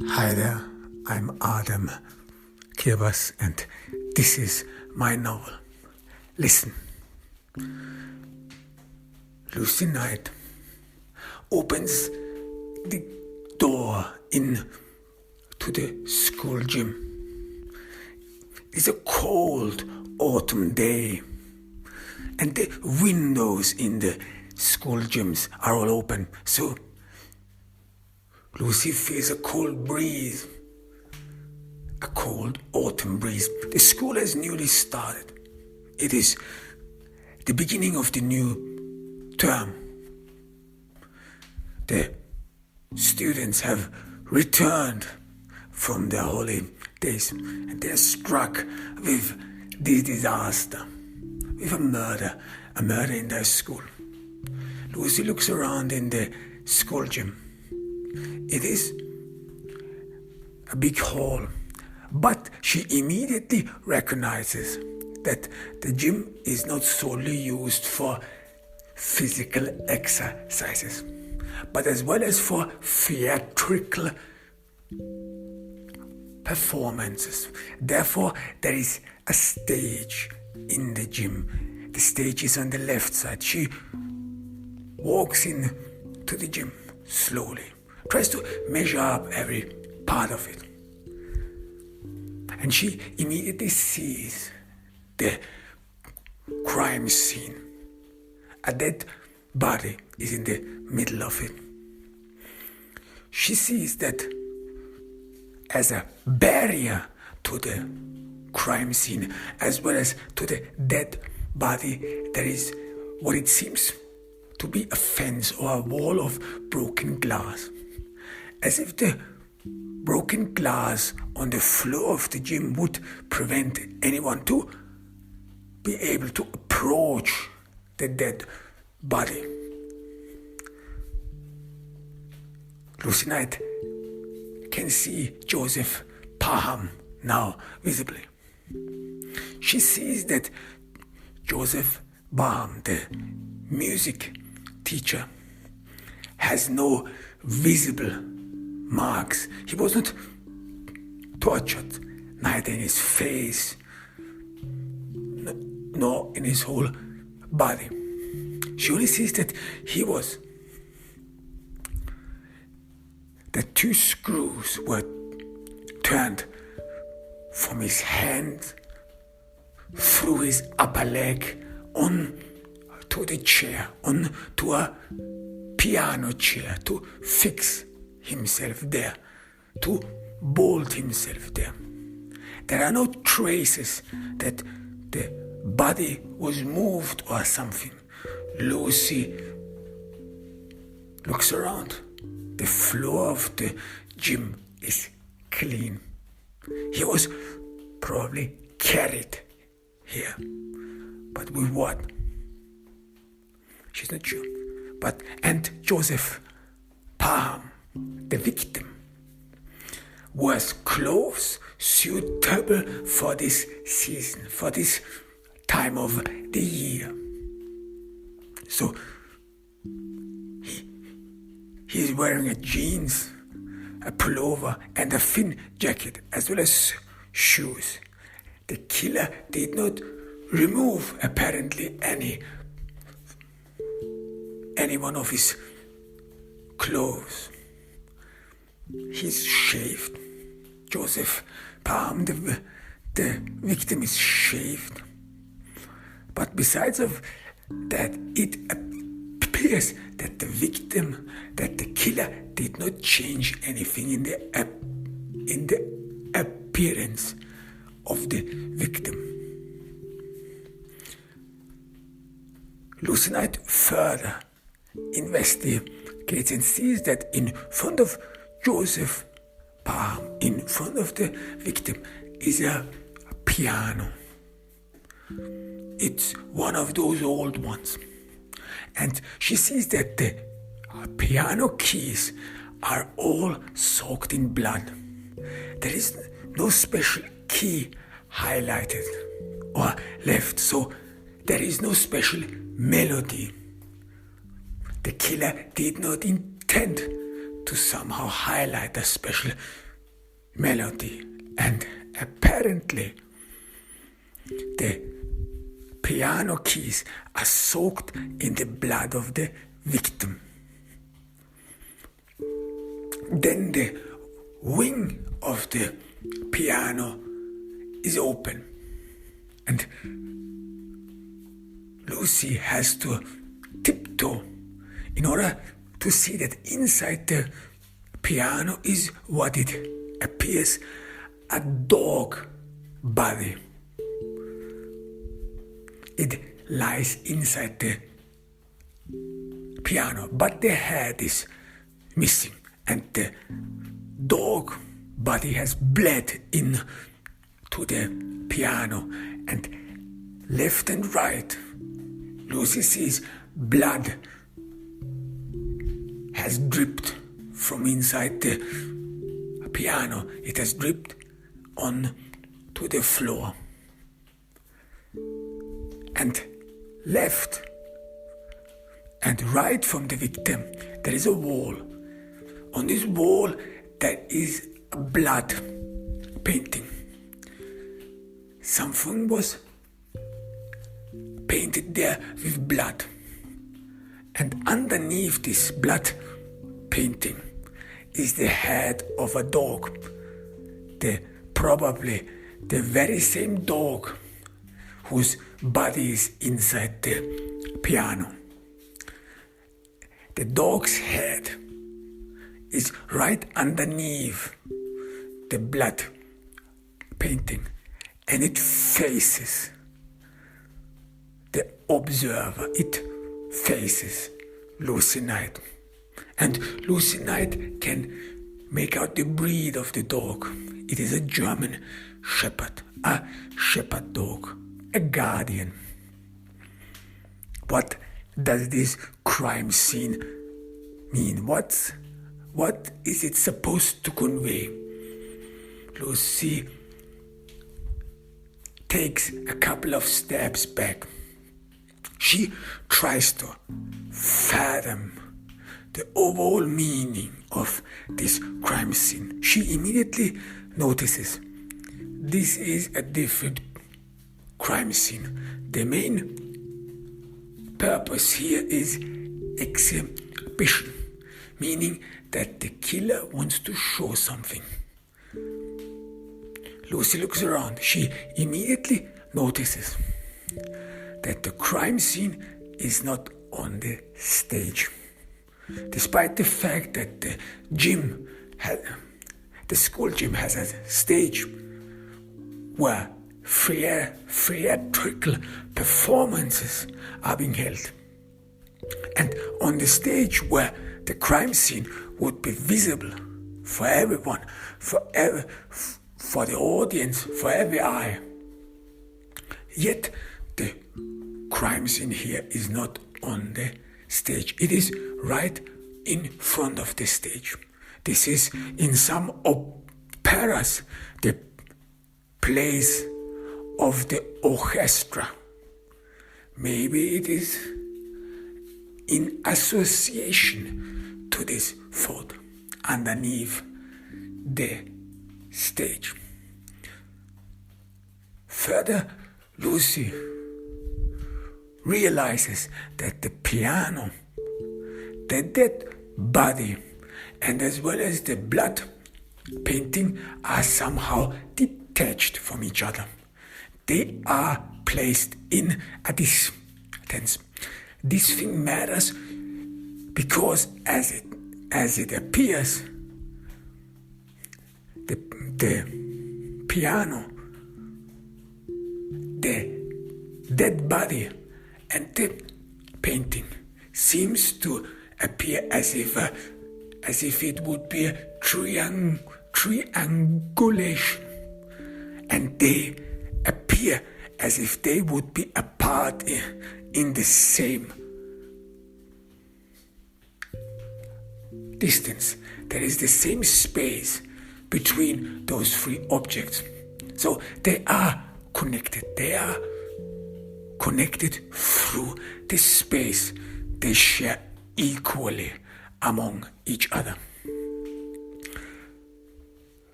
Hi there, I'm Adam Kirbas and this is my novel. Listen. Lucy Knight opens the door in to the school gym. It's a cold autumn day and the windows in the school gyms are all open, so Lucy feels a cold breeze, a cold autumn breeze. The school has newly started. It is the beginning of the new term. The students have returned from their holidays and they are struck with this disaster, with a murder in their school. Lucy looks around in the school gym. It is a big hall, but she immediately recognizes that the gym is not solely used for physical exercises, but as well as for theatrical performances. Therefore, there is a stage in the gym. The stage is on the left side. She walks in to the gym slowly, tries to measure up every part of it. And she immediately sees the crime scene. A dead body is in the middle of it. She sees that as a barrier to the crime scene, as well as to the dead body, there is what it seems to be a fence or a wall of broken glass. As if the broken glass on the floor of the gym would prevent anyone to be able to approach the dead body. Lucy Knight can see Joseph Parham now visibly. She sees that Joseph Parham, the music teacher, has no visible marks. He was not tortured, neither in his face nor in his whole body. She only sees that the two screws were turned from his hand through his upper leg on to the chair, on to a piano chair, to fix himself there, to bolt himself there. There are no traces that the body was moved or something. Lucy looks around. The floor of the gym is clean. He was probably carried here. But with what? She's not sure. And Joseph Parham, the victim, wears clothes suitable for this season, for this time of the year. So he's wearing a jeans, a pullover, and a thin jacket, as well as shoes. The killer did not remove, apparently, any one of his clothes. He's shaved. Joseph Parham, the victim, is shaved. But besides of that, it appears that the killer did not change anything in the appearance of the victim. Lucy Knight further investigates and sees that in front of Joseph Parham, in front of the victim, is a piano. It's one of those old ones. And she sees that the piano keys are all soaked in blood. There is no special key highlighted or left, so there is no special melody. The killer did not intend to somehow highlight a special melody, and apparently the piano keys are soaked in the blood of the victim. Then the wing of the piano is open, and Lucy has to tiptoe in order to see that inside the piano is what it appears, a dog body. It lies inside the piano, but the head is missing, and the dog body has bled in to the piano, and left and right Lucy sees blood has dripped from inside the piano. It has dripped on to the floor. And left and right from the victim, there is a wall. On this wall, there is a blood painting. Something was painted there with blood. And underneath this blood painting is the head of a dog. Probably the very same dog whose body is inside the piano. The dog's head is right underneath the blood painting, and it faces the observer. It faces Lucy Knight. And Lucy Knight can make out the breed of the dog. It is a German shepherd, a shepherd dog, a guardian. What does this crime scene mean? What is it supposed to convey? Lucy takes a couple of steps back. She tries to fathom the overall meaning of this crime scene. She immediately notices this is a different crime scene. The main purpose here is exhibition, meaning that the killer wants to show something. Lucy looks around. She immediately notices that the crime scene is not on the stage. Despite the fact that the school gym has a stage where theatrical performances are being held. And on the stage where the crime scene would be visible for everyone, for the audience, for every eye. Yet the crime scene here is not on the stage. It is right in front of the stage. This is in some operas the place of the orchestra. Maybe it is in association to this thought underneath the stage. Further, Lucy realizes that the piano, the dead body, and as well as the blood painting are somehow detached from each other. They are placed in a distance. This thing matters because as it appears, the piano, the dead body, and the painting seems to appear as if it would be a triangulation, and they appear as if they would be apart in the same distance. There is the same space between those three objects. So they are connected. They are connected through the space they share equally among each other.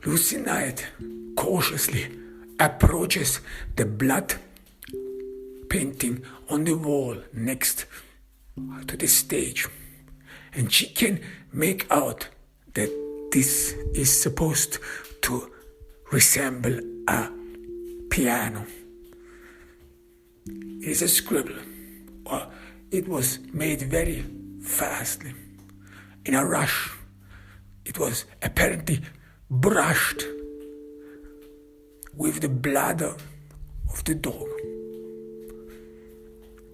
Lucy Knight cautiously approaches the blood painting on the wall next to the stage, and she can make out that this is supposed to resemble a piano. It is a scribble, or it was made very fastly, in a rush. It was apparently brushed with the blood of the dog.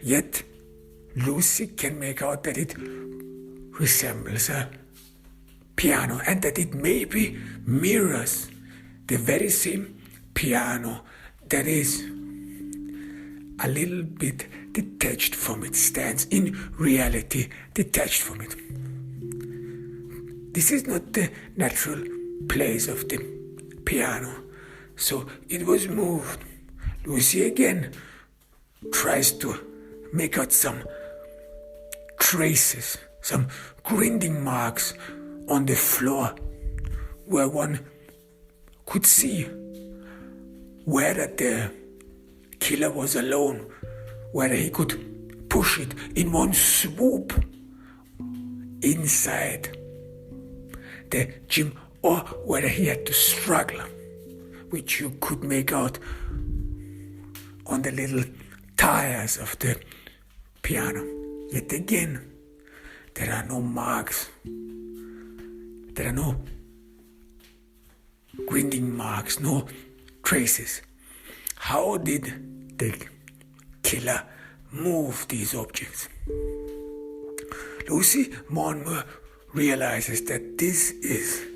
Yet Lucy can make out that it resembles a piano, and that it maybe mirrors the very same piano that is a little bit detached from it, stands in reality detached from it. This is not the natural place of the piano, so it was moved. Lucy again tries to make out some traces, some grinding marks on the floor where one could see whether the killer was alone, whether he could push it in one swoop inside the gym, or whether he had to struggle, which you could make out on the little tires of the piano. Yet again, there are no marks. There are no grinding marks, no traces. How did the killer move these objects? Lucy Monmouth realizes that this is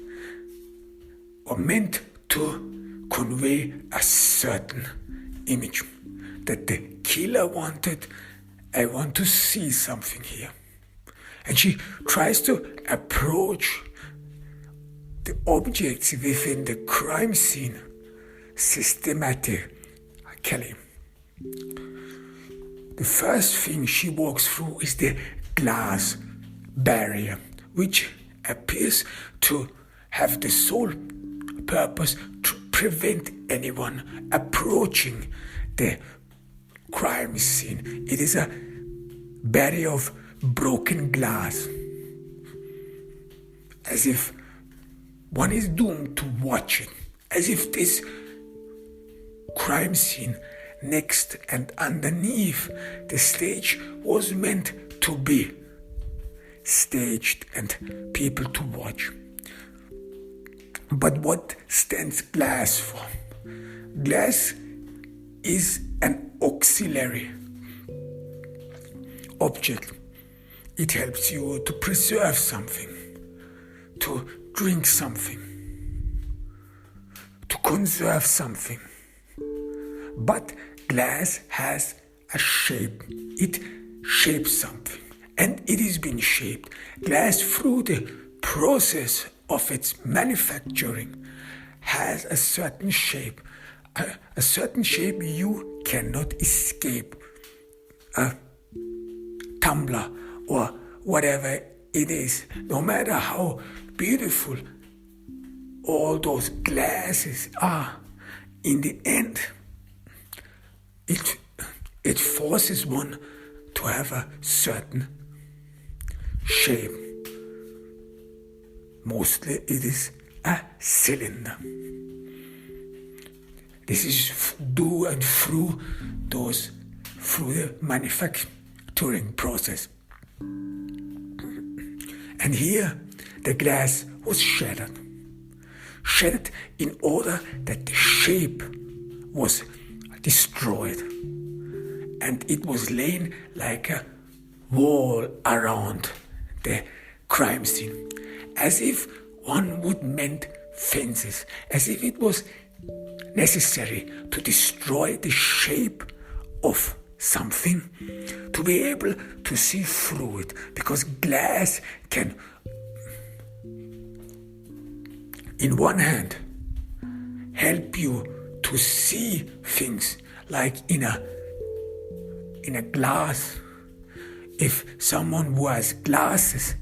meant to convey a certain image, that the killer wanted, I want to see something here. And she tries to approach the objects within the crime scene systematically. The first thing she walks through is the glass barrier, which appears to have the sole purpose to prevent anyone approaching the crime scene. It is a barrier of broken glass, as if one is doomed to watch it, as if this crime scene next and underneath the stage was meant to be staged and people to watch. But what stands glass for? Glass is an auxiliary object. It helps you to preserve something, to drink something, to conserve something. But glass has a shape. It shapes something, and it is being shaped. Glass, through the process of its manufacturing, has a certain shape. A certain shape you cannot escape. A tumbler or whatever it is, no matter how beautiful all those glasses are, in the end, it forces one to have a certain shape. Mostly it is a cylinder. This is due and through the manufacturing process. And here the glass was shattered in order that the shape was destroyed, and it was laying like a wall around the crime scene, as if one would mend fences, as if it was necessary to destroy the shape of something to be able to see through it, because glass can, in one hand, help you to see things, like in a glass. If someone wears glasses,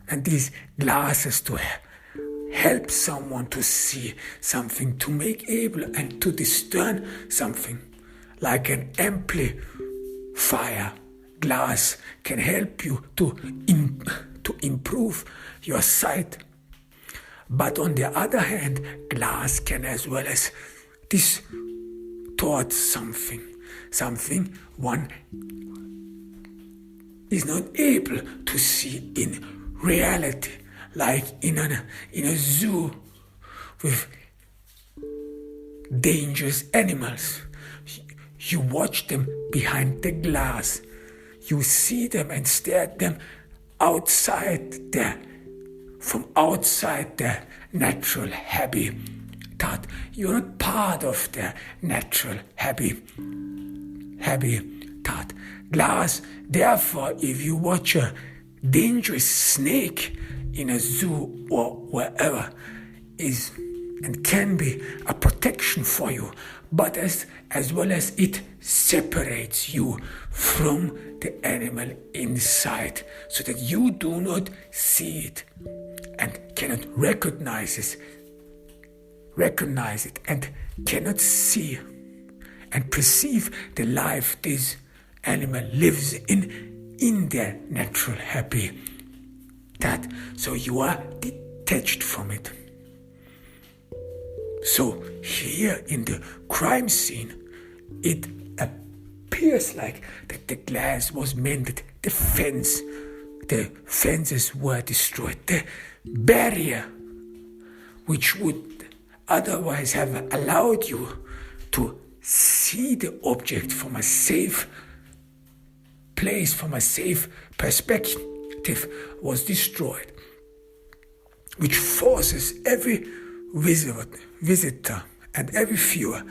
and these glasses help someone to see something, to make able and to discern something, like an amplifier glass can help you to improve your sight. But on the other hand, glass can as well as distort something one is not able to see in reality, like in a zoo with dangerous animals. You watch them behind the glass. You see them and stare at them from outside their natural habitat. You're not part of their natural habitat. Glass, therefore, if you watch a dangerous snake in a zoo or wherever, is and can be a protection for you, but as well as it separates you from the animal inside, so that you do not see it and cannot recognize it and cannot see and perceive the life this animal lives in their natural habitat. So you are detached from it. So here in the crime scene, it appears like that the glass was mended, the fences were destroyed, the barrier which would otherwise have allowed you to see the object from a safe place, from a safe perspective, was destroyed, which forces every visitor and every viewer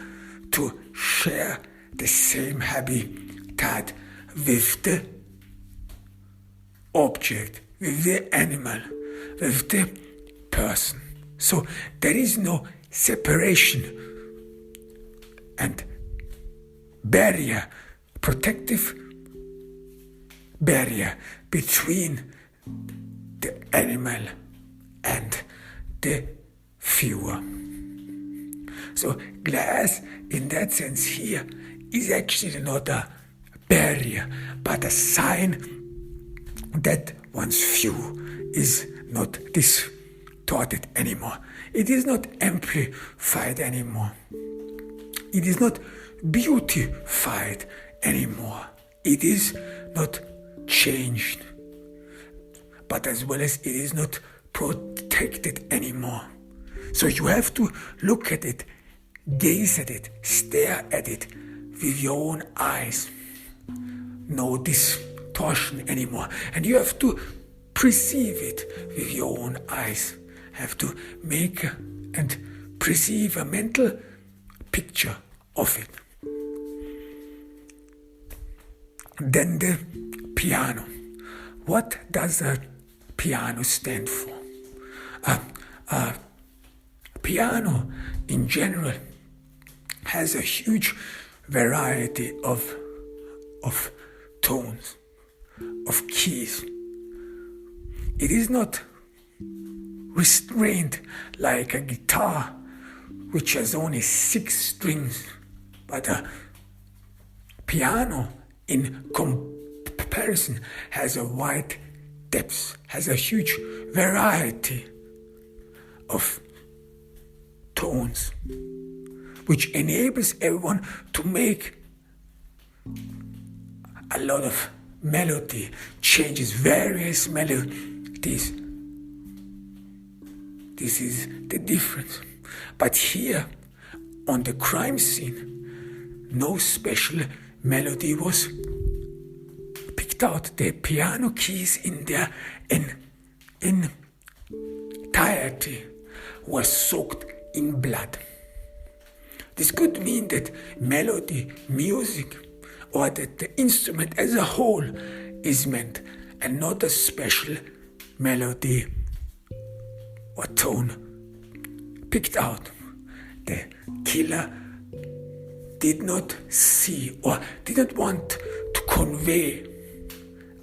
to share the same habitat with the object, with the animal, with the person. So there is no separation and barrier, protective barrier between the animal and the viewer. So glass in that sense here is actually not a barrier, but a sign that one's view is not distorted anymore. It is not amplified anymore. It is not beautified anymore. It is not changed, but as well as it is not protected anymore. So you have to look at it, gaze at it, stare at it with your own eyes. No distortion anymore. And you have to perceive it with your own eyes. Have to make and perceive a mental picture of it. Then the piano. What does a piano stand for? Piano in general has a huge variety of tones, of keys. It is not restrained like a guitar, which has only 6 strings, but a piano in comparison has a wide depth, has a huge variety of tones, which enables everyone to make a lot of melody changes, various melodies. This is the difference. But here on the crime scene, no special melody was picked out. The piano keys in their entirety were soaked in blood. This could mean that melody, music, or that the instrument as a whole is meant, and not a special melody or tone picked out. The killer did not see or did not want to convey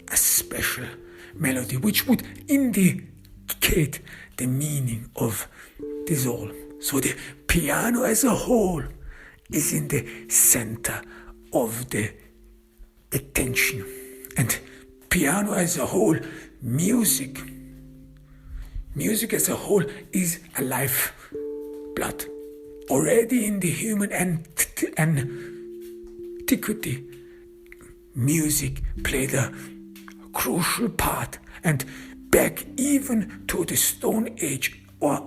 a special melody which would indicate the meaning of this all. So the piano as a whole is in the center of the attention. And piano as a whole, music as a whole is a lifeblood. Already in the human antiquity, music played a crucial part, and back even to the Stone Age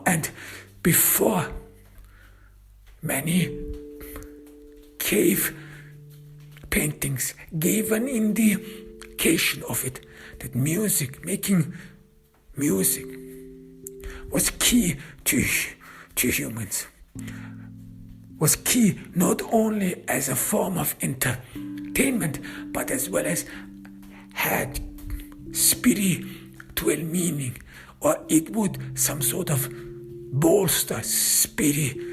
and before, many cave paintings gave an indication of it, that making music was key to humans, was key not only as a form of entertainment, but as well as had spiritual meaning, or it would some sort of bolster spiritual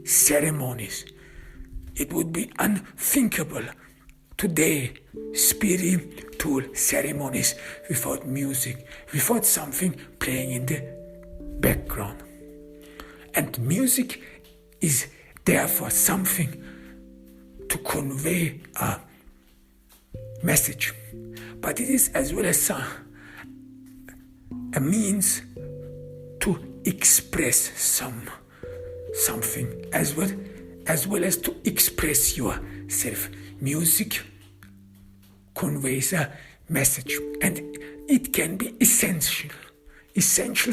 ceremonies. It would be unthinkable today, spiritual ceremonies without music, without something playing in the background. And music is therefore something to convey a message, but it is as well as a means to express something, as well as to express yourself. Music conveys a message, and it can be essential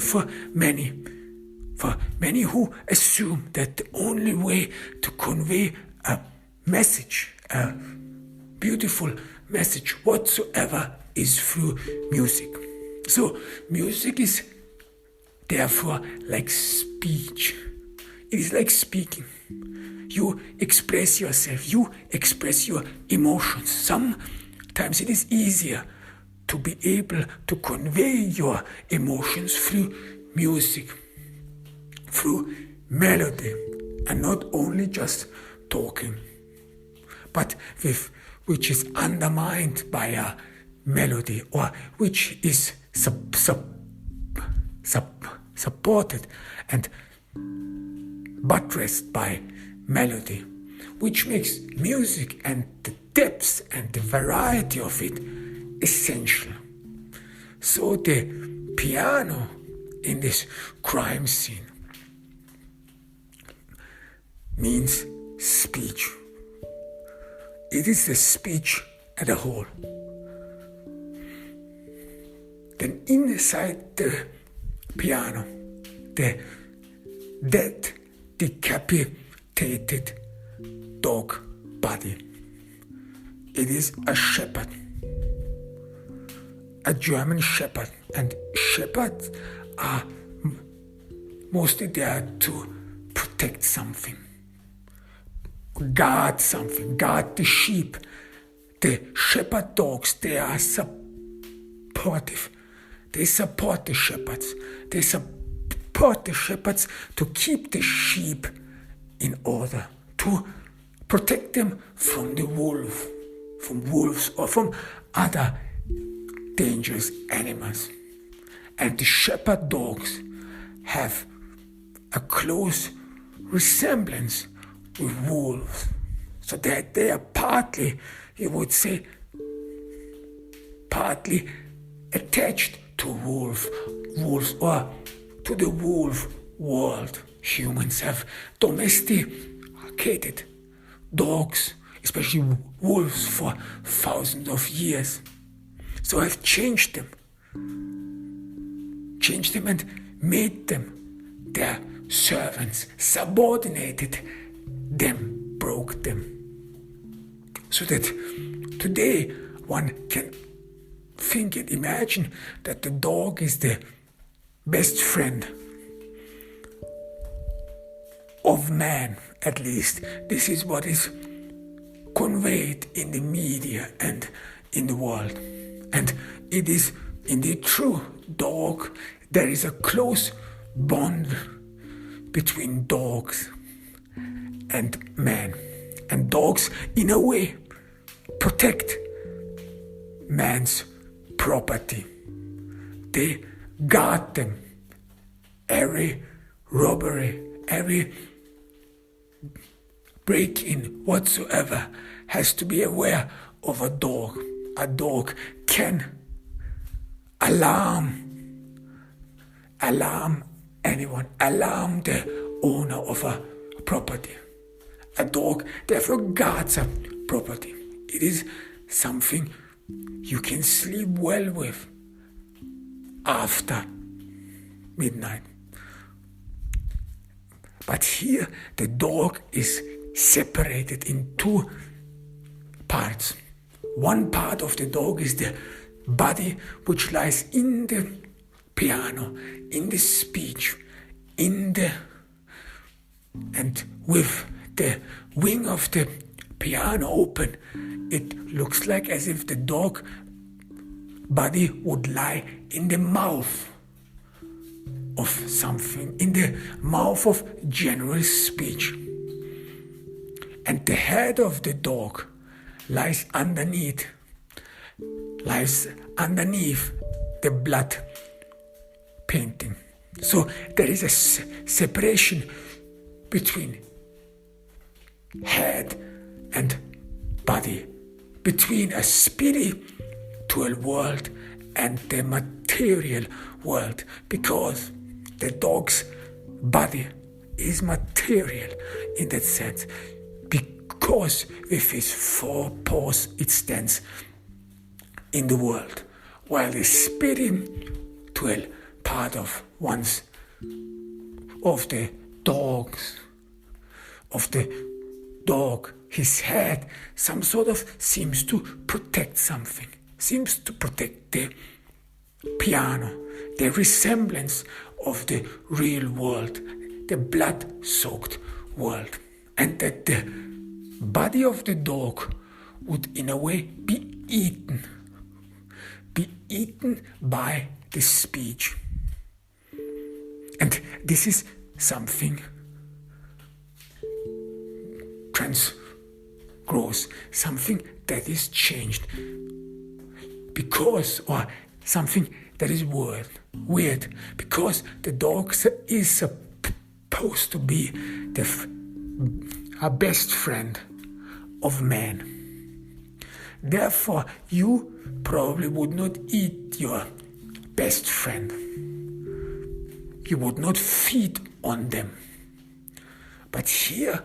for many who assume that the only way to convey a message, a beautiful message whatsoever, is through music. So music is therefore like speech. It is like speaking. You express yourself, you express your emotions. Sometimes it is easier to be able to convey your emotions through music, through melody, and not only just talking, but which is undermined by a melody, or which is supported and buttressed by melody, which makes music and the depth and the variety of it essential. So the piano in this crime scene means speech. It is the speech as a whole. Then inside the piano, the dead, decapitated dog body. It is a shepherd, a German shepherd, and shepherds are mostly there to protect something, guard something, guard the sheep. The shepherd dogs, they are supportive. They support the shepherds. They support the shepherds to keep the sheep in order, to protect them from wolves or from other dangerous animals. And the shepherd dogs have a close resemblance with wolves, so that they are partly, you would say, partly attached to wolves or to the wolf world. Humans have domesticated dogs, especially wolves, for thousands of years. So I've changed them and made them their servants, subordinated them, broke them. So that today one can think and imagine that the dog is the best friend of man, at least. This is what is conveyed in the media and in the world. And it is indeed true. There is a close bond between dogs and man. And dogs, in a way, protect man's property. They guard them. Every robbery, every break-in whatsoever has to be aware of a dog. A dog can alarm anyone, alarm the owner of a property. A dog therefore guards a property. It is something you can sleep well with after midnight. But here the dog is separated in two parts. One part of the dog is the body which lies in the piano, in the speech, and with the wing of the piano open, it looks like as if the dog body would lie in the mouth of something, in the mouth of general speech. And the head of the dog lies underneath the blood painting. So there is a separation between head and body, between a spiritual world and the material world, because the dog's body is material in that sense, because with his 4 paws it stands in the world, while the spiritual part of the dog, his head, some sort of seems to protect something, seems to protect the piano, the resemblance of the real world, the blood-soaked world, and that the body of the dog would in a way be eaten by the speech. And this is something transgross, something that is changed, because, or something that is weird, because the dog is supposed to be a best friend of man. Therefore, you probably would not eat your best friend. You would not feed on them. But here,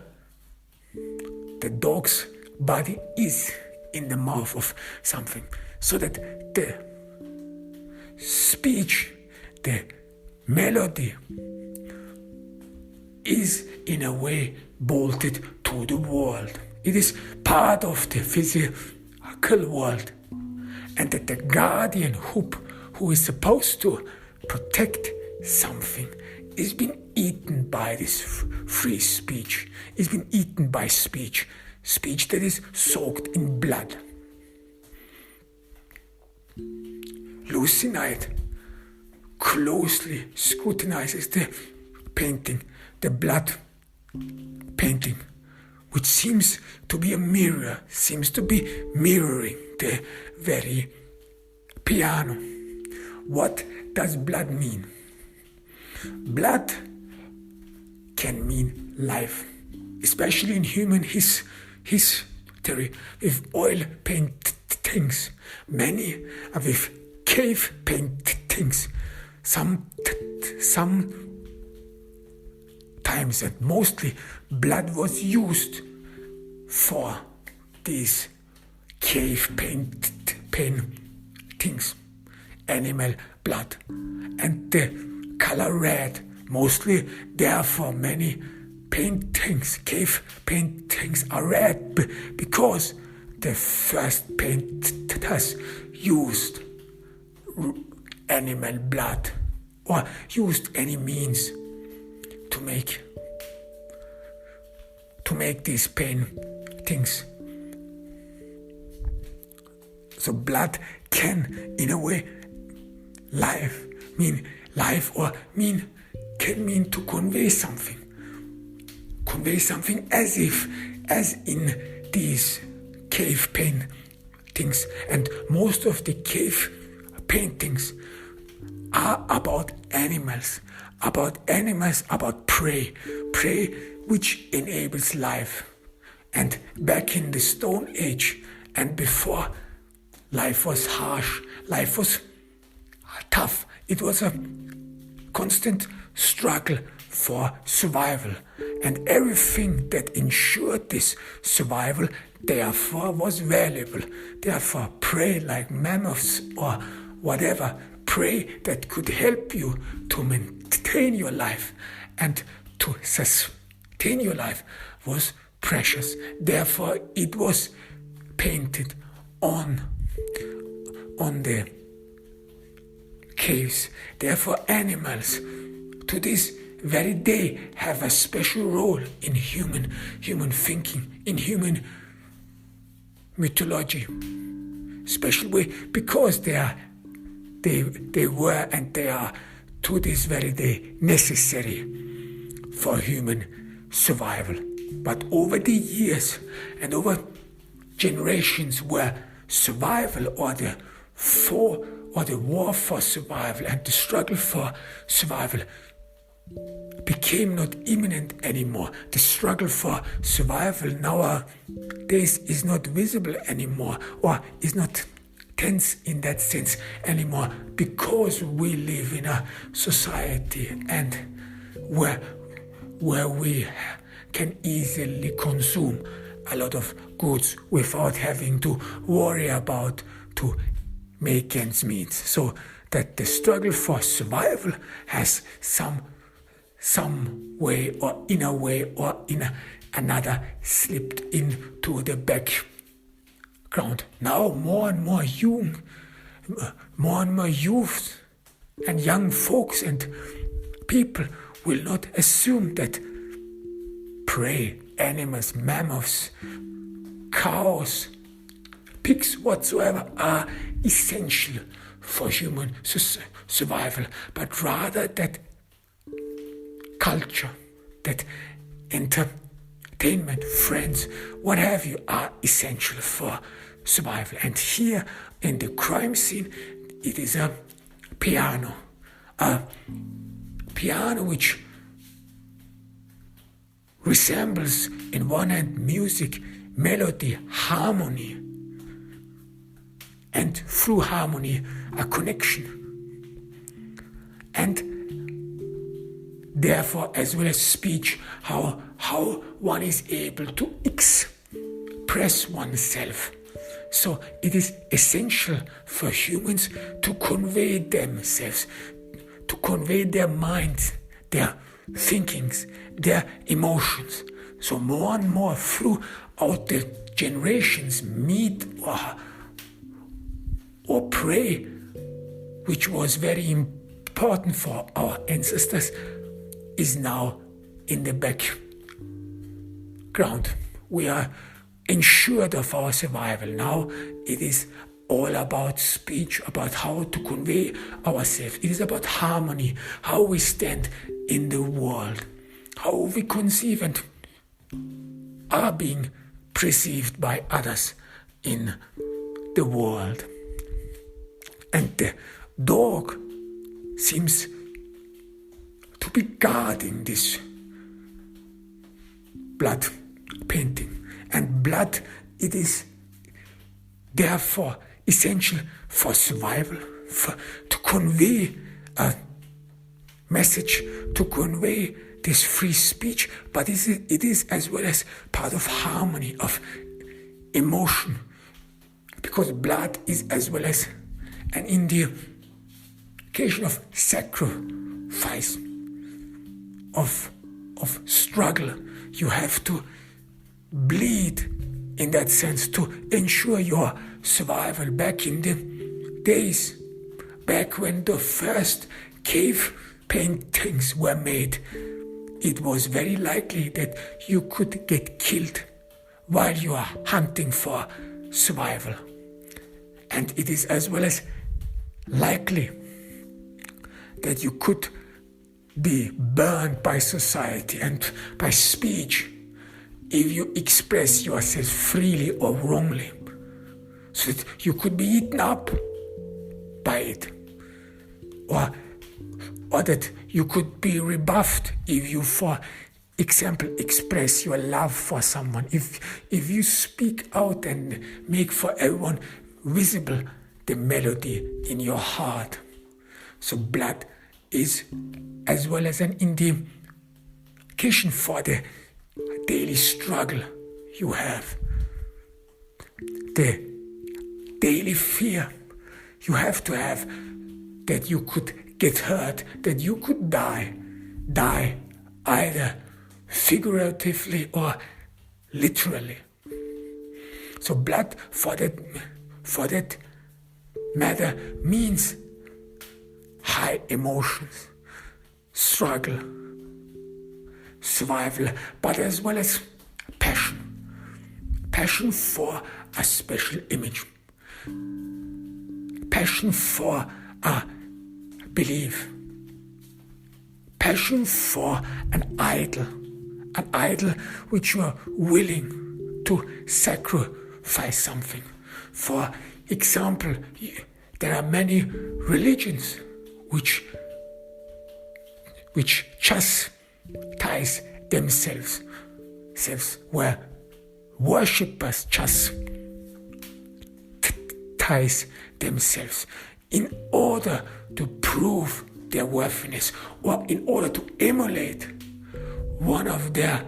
the dog's body is in the mouth of something, so that the speech, the melody, is in a way bolted to the world. It is part of the physical world, and that the guardian who is supposed to protect something is being eaten by this free speech, is being eaten by speech that is soaked in blood. Lucy Knight closely scrutinizes the painting, the blood painting, which seems to be a mirror, seems to be mirroring the very piano. What does blood mean? Blood can mean life, especially in human history, with oil paintings, many with cave paintings, sometimes and mostly blood was used for these cave paintings, animal blood, and the color red, mostly therefore many paintings, cave paintings are red because the first painters used animal blood or used any means to make these paintings. So blood can, in a way, mean life, or can mean to convey something as in these cave paintings. And most of the cave paintings are about animals, about prey which enables life. And back in the Stone Age and before, life was harsh, life was tough. It was a constant struggle for survival, and everything that ensured this survival therefore was valuable. Therefore, prey like mammoths or whatever, prey that could help you to maintain your life and to sustain your life was precious. Therefore, it was painted on the caves. Therefore, animals to this very day have a special role in human thinking, in human mythology, special way, because they were and they are to this very day necessary for human survival. But over the years and over generations, where survival or the war for survival and the struggle for survival became not imminent anymore. The struggle for survival nowadays is not visible anymore, or is not tense in that sense anymore, because we live in a society and where we can easily consume a lot of goods without having to worry about to make ends meet. So that the struggle for survival has some way or in a way or in another slipped into the background. Now more and more youth and young folks and people will not assume that prey, animals, mammoths, cows, pigs, whatsoever are essential for human survival, but rather that culture, that entertainment, friends, what have you, are essential for survival. And here in the crime scene, it is a piano which resembles in one hand music, melody, harmony, and through harmony a connection, and therefore as well as speech, how one is able to express oneself. So it is essential for humans to convey themselves, to convey their minds, their thinkings, their emotions. So more and more throughout the generations, meat or prey, which was very important for our ancestors, is now in the background. We are ensured of our survival. Now it is all about speech, about how to convey ourselves. It is about harmony, how we stand in the world, how we conceive and are being perceived by others in the world. And the dog seems to be guarding this blood painting. And blood, it is therefore essential for survival, to convey a message, to convey this free speech, but it is as well as part of harmony, of emotion, because blood is as well as an indication of sacrifice, of struggle. You have to bleed in that sense to ensure your survival. Back in the days, back when the first cave paintings were made, it was very likely that you could get killed while you are hunting for survival. And it is as well as likely that you could be burned by society and by speech if you express yourself freely or wrongly, so that you could be eaten up by it, or that you could be rebuffed if you, for example, express your love for someone. If you speak out and make for everyone visible the melody in your heart. So blood is as well as an indication for the daily struggle you have, the daily fear you have to have that you could get hurt, that you could die either figuratively or literally. So blood for that matter means high emotions, struggle, survival, but as well as passion for a special image, passion for a belief, passion for an idol which you are willing to sacrifice something. For example, there are many religions which chastise themselves, where worshippers chastise themselves in order to prove their worthiness, or in order to emulate one of their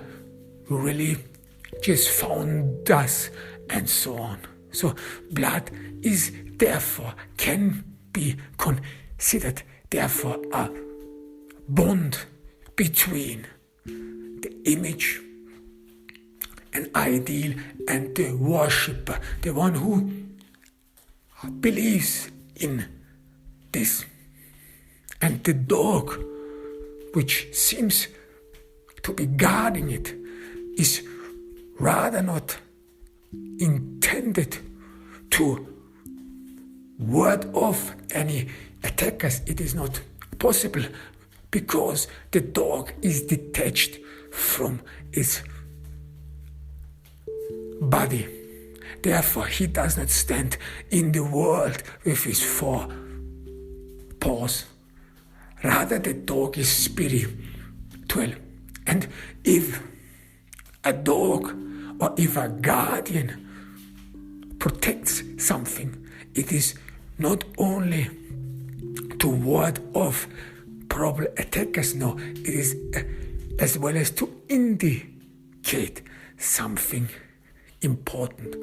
religious founders, and so on. So blood is therefore, can be considered therefore a bond between the image and ideal and the worshipper, the one who believes in this. And the dog, which seems to be guarding it, is rather not intended to ward off any attackers. It is not possible because the dog is detached from its body. Therefore, he does not stand in the world with his four paws. Rather, the dog is spiritual. And if a dog or if a guardian protects something, it is not only to ward off probable attackers, no, it is as well as to indicate something important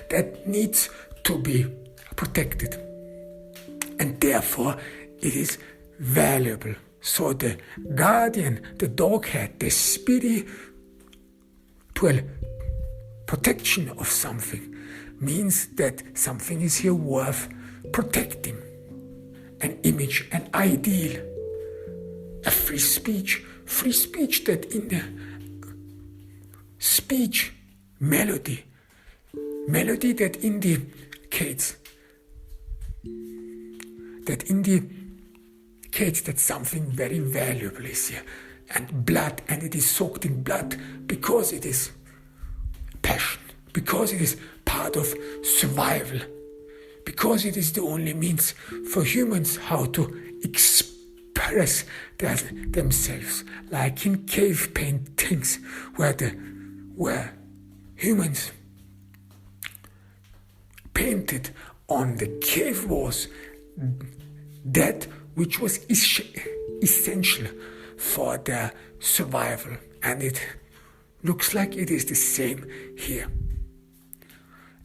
that needs to be protected, and therefore it is valuable. So the guardian, the dog head, the spiritual protection of something means that something is here worth protecting. An image, an ideal, a free speech that in the speech melody that indicates that something very valuable is here, and blood, and it is soaked in blood because it is passion, because it is part of survival, because it is the only means for humans how to express themselves, like in cave paintings where humans painted on the cave walls that which was essential for their survival. And it looks like it is the same here.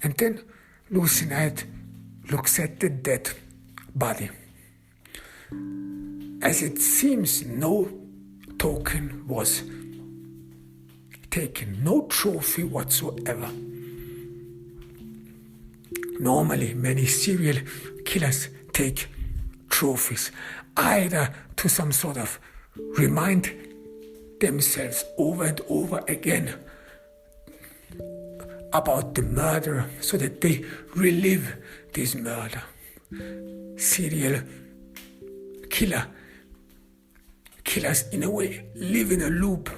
And then Lucinite looks at the dead body. As it seems no token was taken, no trophy whatsoever. Normally, many serial killers take trophies, either to some sort of remind themselves over and over again about the murder so that they relive this murder. Serial killers in a way live in a loop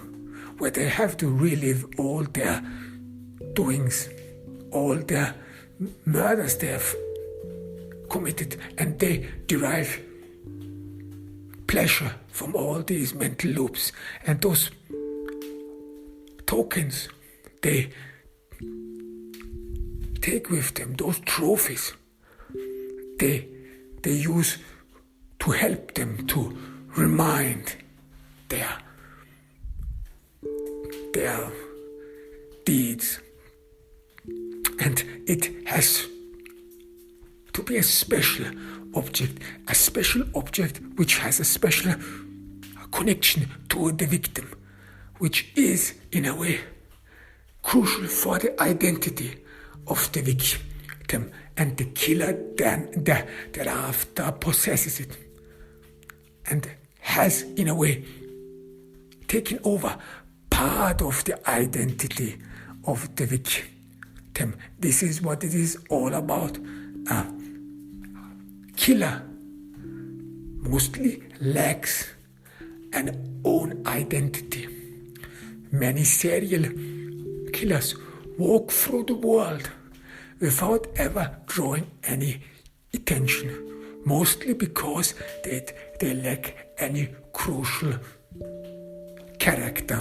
where they have to relive all their doings, all their murders they have committed, and they derive pleasure from all these mental loops. And those tokens they take with them, those trophies, they use to help them to remind their deeds. And it has to be a special object which has a special connection to the victim, which is in a way crucial for the identity of the victim, and the killer then thereafter possesses it and has in a way taken over part of the identity of the victim. This is what it is all about. A killer mostly lacks an own identity. Many serial killers walk through the world without ever drawing any attention, mostly because they lack any crucial character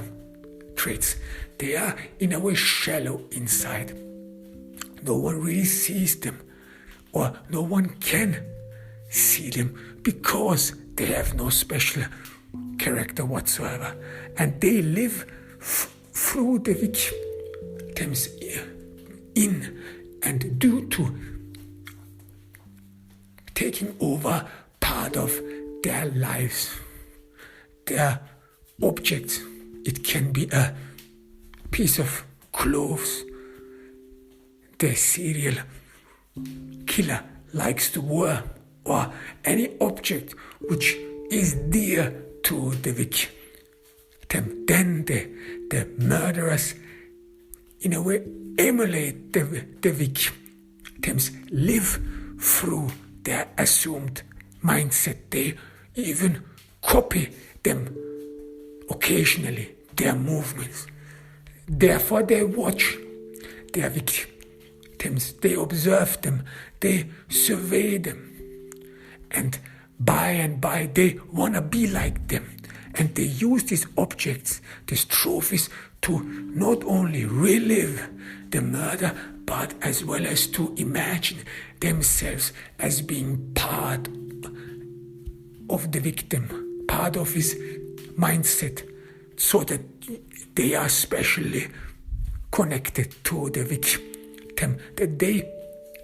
traits. They are in a way shallow inside. No one really sees them, or no one can see them, because they have no special character whatsoever, and they live through the victims in and due to taking over part of their lives, their objects. It can be a piece of clothes. The serial killer likes to wear, or any object which is dear to the victim. Then the murderers in a way emulate the victims, live through their assumed mindset. They even copy them occasionally, their movements. Therefore they watch their victims, they observe them, they survey them, and by they want to be like them. And they use these objects, these trophies, to not only relive the murder, but as well as to imagine themselves as being part of the victim, part of his mindset, so that they are specially connected to the victim, that they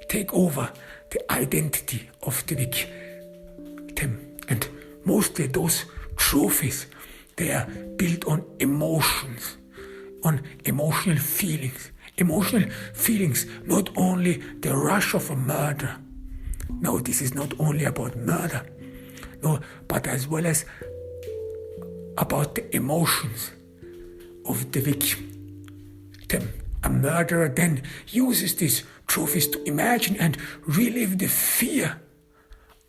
take over the identity of the victim. And mostly those trophies, they are built on emotions, on emotional feelings. Emotional feelings, not only the rush of a murder. No, this is not only about murder. No, but as well as about the emotions of the victim. A murderer then uses these trophies to imagine and relive the fear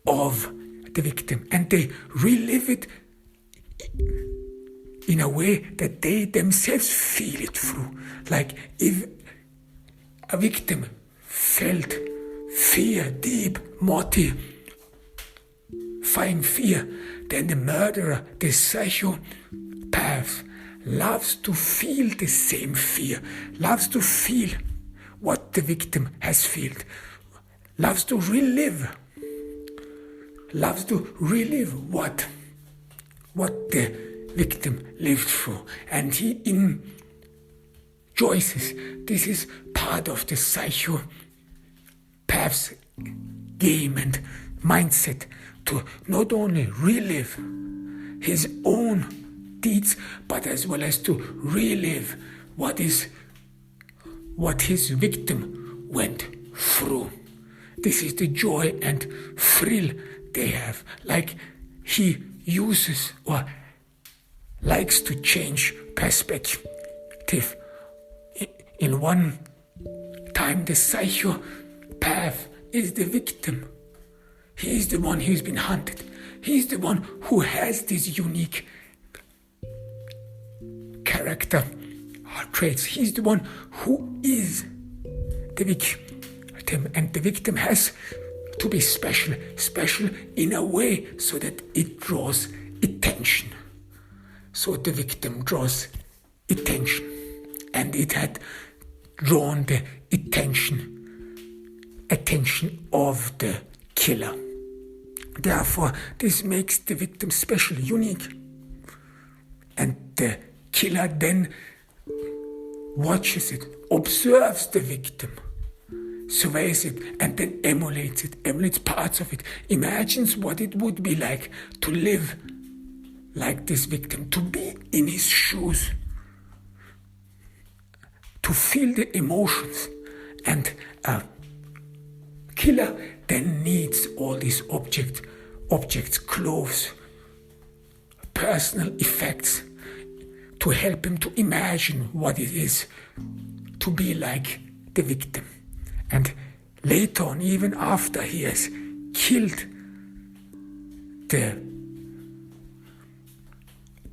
of the victim. And they relive it in a way that they themselves feel it through. Like if a victim felt fear, deep, mortifying fear, then the murderer, the psychopath, loves to feel the same fear, loves to feel what the victim has felt, loves to relive what the victim lived through, and he enjoys this. This is part of the psychopath's game and mindset, to not only relive his own deeds, but as well as to relive what his victim went through. This is the joy and thrill they have. Like he uses or likes to change perspective. In one time, the psychopath is the victim. He is the one who's been hunted. He is the one who has these unique character traits. He is the one who is the victim, and the victim has to be special in a way so that it draws attention. So the victim draws attention, and it had drawn the attention of the killer. Therefore, this makes the victim special, unique. And the killer then watches it, observes the victim, surveys it, and then emulates parts of it, imagines what it would be like to live like this victim, to be in his shoes, to feel the emotions. And a killer then needs all these objects, clothes, personal effects, to help him to imagine what it is to be like the victim. And later on, even after he has killed the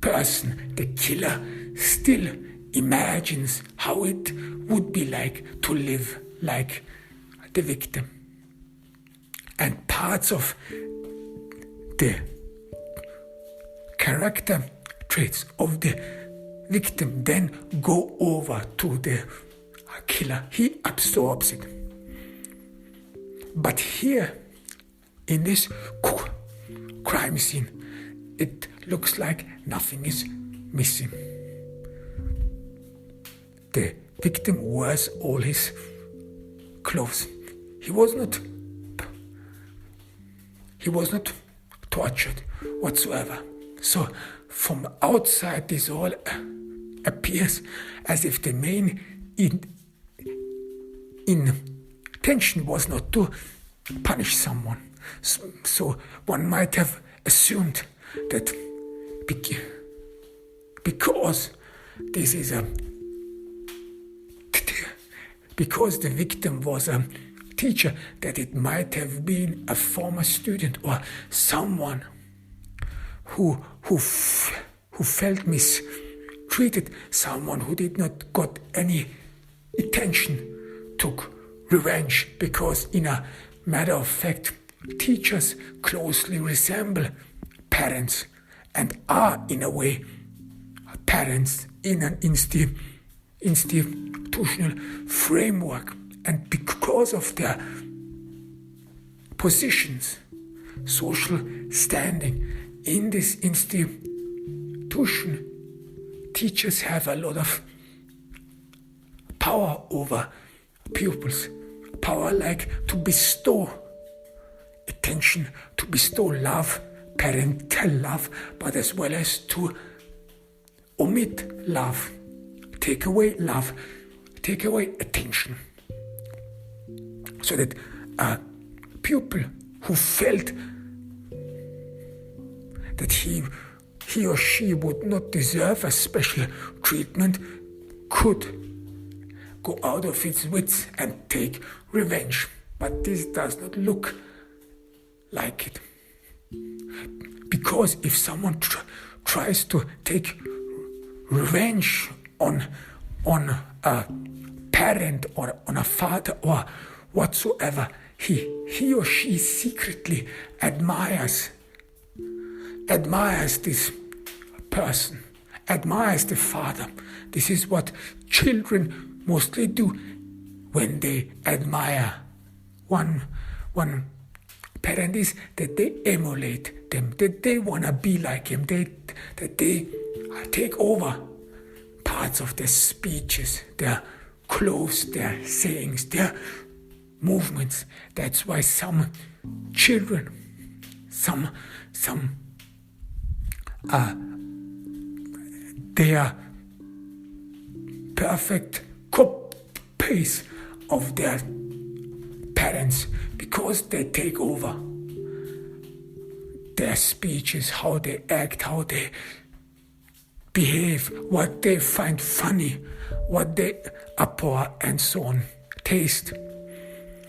person, the killer still imagines how it would be like to live like the victim. And parts of the character traits of the victim then go over to the killer. He absorbs it. But here, in this crime scene, it looks like nothing is missing. The victim wears all his clothes. He was not tortured whatsoever. So from outside, this all appears as if the main intention was not to punish someone. So one might have assumed that because this is because the victim was a teacher, that it might have been a former student or someone who felt mistreated, someone who did not got any attention, took revenge, because in a matter of fact, teachers closely resemble parents and are in a way parents in an institutional framework. And because of their positions, social standing in this institution, teachers have a lot of power over pupils. Power like to bestow attention, to bestow love, parental love, but as well as to omit love, take away love, take away attention. So that a pupil who felt that he or she would not deserve a special treatment could go out of its wits and take revenge. But this does not look like it. Because if someone tries to take revenge on a parent or on a father or whatsoever, he or she secretly admires this person, admires the father. This is what children mostly do when they admire one parent, is that they emulate them, that they want to be like him, that they take over parts of their speeches, their clothes, their sayings, their movements. That's why some children, they are perfect copies of their parents, because they take over their speeches, how they act, how they behave, what they find funny, what they abhor, and so on, taste.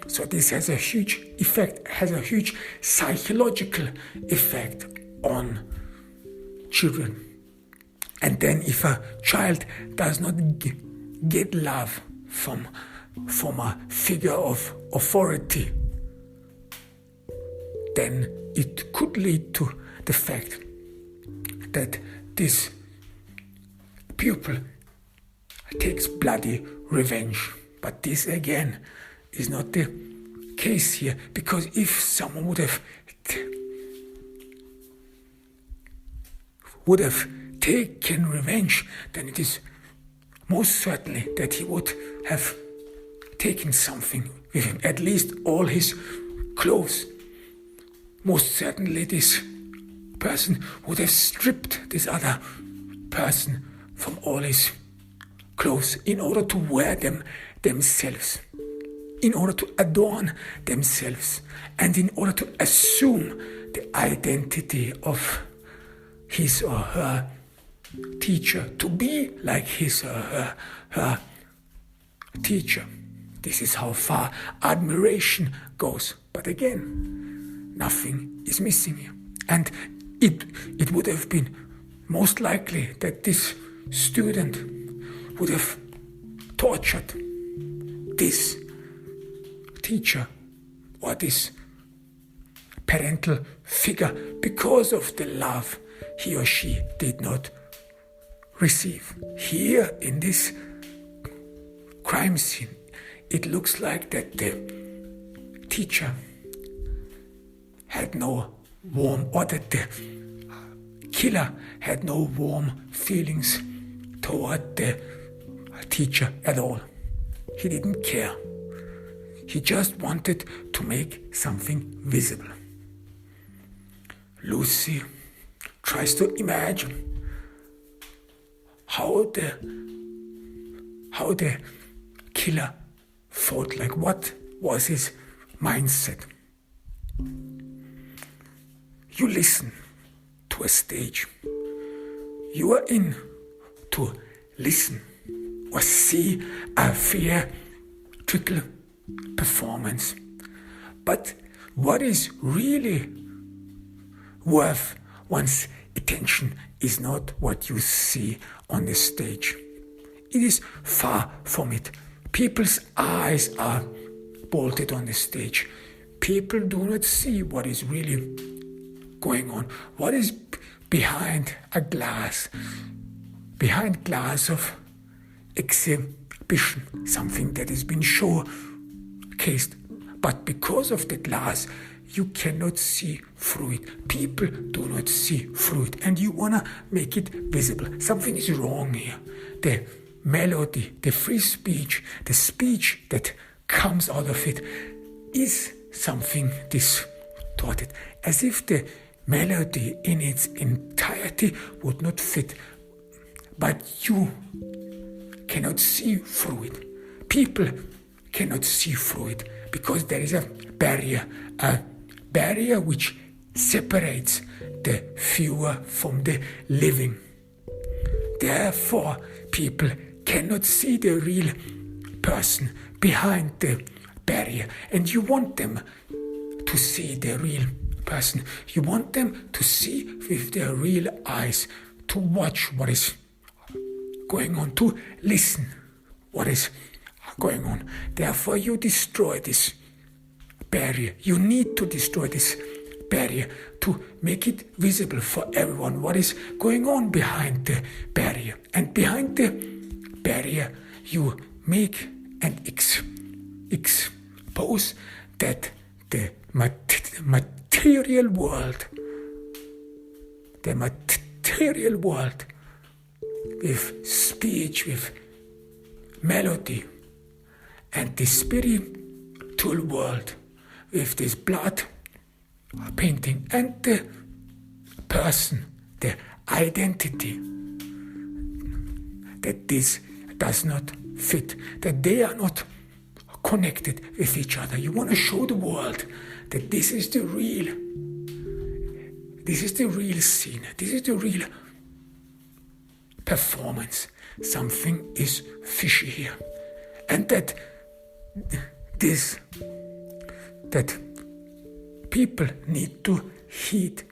So this has a huge effect, has a huge psychological effect on children. And then if a child does not get love from a figure of authority, then it could lead to the fact that this pupil takes bloody revenge. But this again is not the case here, because if someone would have taken revenge, then it is most certainly that he would have taken something with him, at least all his clothes. Most certainly this person would have stripped this other person from all his clothes in order to wear them themselves, in order to adorn themselves, and in order to assume the identity of his or her teacher, to be like his or her teacher. This is how far admiration goes. But again, nothing is missing here. And it would have been most likely that this student would have tortured this teacher or this parental figure because of the love he or she did not receive. Here in this crime scene, it looks like that the teacher had no warm, or that the killer had no warm feelings toward the teacher at all. He didn't care. He just wanted to make something visible. Lucy tries to imagine how the killer thought, like what was his mindset. You listen to a stage. You are in to listen or see a theatrical performance. But what is really worth one's attention is not what you see on the stage. It is far from it. People's eyes are bolted on the stage. People do not see what is really going on, what is behind a glass, behind glass of exhibition, something that has been showcased. But because of the glass, you cannot see through it. People do not see through it. And you want to make it visible. Something is wrong here. The melody, the free speech, the speech that comes out of it is something distorted. As if the melody in its entirety would not fit. But you cannot see through it. People cannot see through it because there is a barrier which separates the viewer from the living. Therefore, people cannot see the real person behind the barrier. And you want them to see the real person. You want them to see with their real eyes, to watch what is going on, to listen what is going on. Therefore, you destroy this barrier. You need to destroy this barrier to make it visible for everyone what is going on behind the barrier. And behind the barrier, you make and expose that the material world, with speech, with melody, and the spiritual world with this blood painting, and the person, the identity, that this does not fit, that they are not connected with each other. You want to show the world that this is the real scene, this is the real performance. Something is fishy here. And that people need to heed.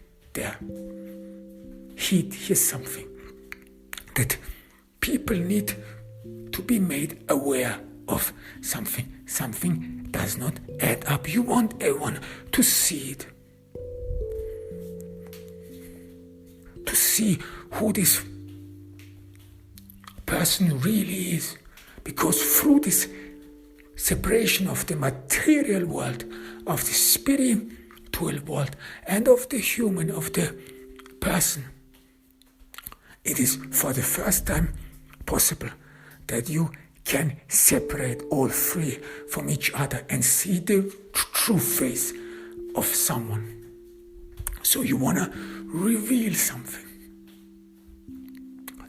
Here's something. That people need to be made aware of something. Something does not add up. You want everyone to see it. see who this person really is. Because through this separation of the material world, of the spiritual world, and of the human, of the person, it is for the first time possible that you can separate all three from each other and see the true face of someone. So you want to reveal something.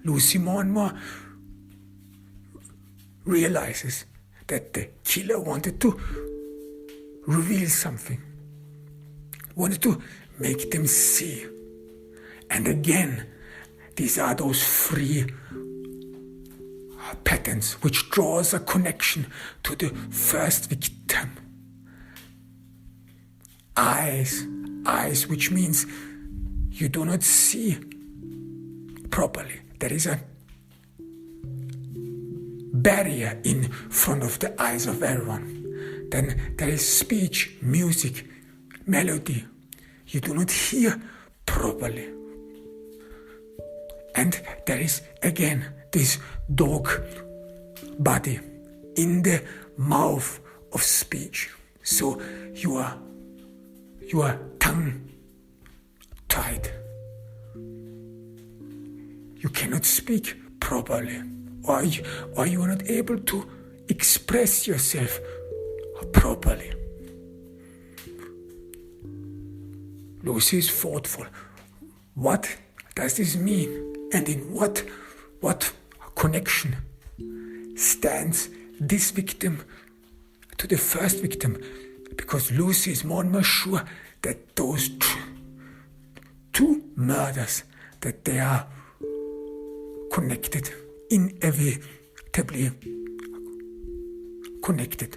Lucy more and more realizes that the killer wanted to reveal something, wanted to make them see. And again, these are those three patterns which draws a connection to the first victim. Eyes, which means you do not see properly. There is a barrier in front of the eyes of everyone. Then there is speech, music, melody. You do not hear properly. And there is again this dog body in the mouth of speech. So you are tongue tied. You cannot speak properly, or you are not able to express yourself properly. Lucy is thoughtful. What does this mean? And in what connection stands this victim to the first victim? Because Lucy is more and more sure that those two murders, that they are connected, inevitably connected.